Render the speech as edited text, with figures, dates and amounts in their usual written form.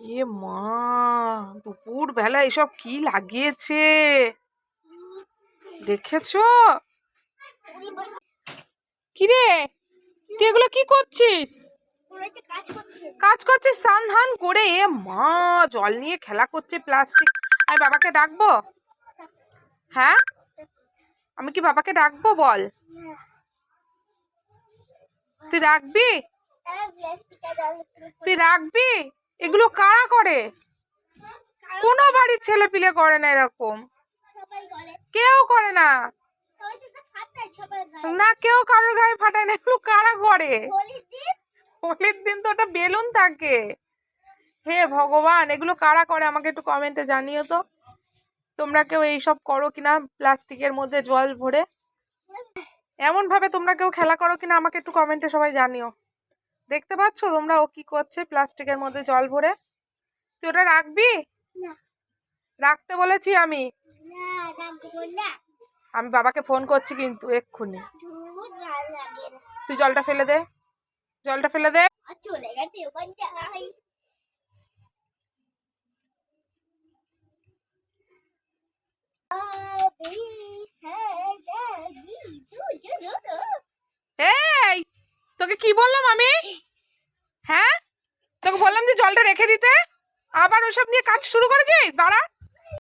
এ মা, দুপুর বেলা এসব কি লাগিয়েছে দেখেছো? কিরে, তুই এগুলো কি করছিস? কাজ করছিস স্নান ধান করে? এ মা, জল নিয়ে খেলা করছে প্লাস্টিক। আমি বাবাকে ডাকবো? হ্যাঁ, আমি কি বাবাকে ডাকবো বল? তুই রাখবি? তুই রাখবি? এগুলো কারা করে? কোনো বাড়ির ছেলে পিলে করে না এরকম, কেউ করে না। না, কেউ কারোর গায়ে ফাটায় না। এগুলো কারা করে? হোলির দিন তো ওটা বেলুন থাকে। হে ভগবান, এগুলো কারা করে আমাকে একটু কমেন্টে জানিও তো। তোমরা কেউ এইসব করো কিনা, প্লাস্টিকের মধ্যে জল ভরে? এমন ভাবে তোমরা কেউ খেলা করো কিনা আমাকে একটু কমেন্টে সবাই জানিও। দেখতে পাচ্ছ তোমরা ও কি করছে প্লাস্টিকের মধ্যে জল ভরে? তুই ওটা রাখবি? রাখতে বলেছি আমি। আমি বাবাকে ফোন করছি কিন্তু এক্ষুনি। তুই জলটা ফেলে দে, জলটা ফেলে দে। চলে গেছে, এই তোকে কি বললাম আমি? হ্যাঁ, তোকে বললাম যে জলটা রেখে দিতে, আবার ওসব নিয়ে কাজ শুরু করেছিস। দাঁড়া।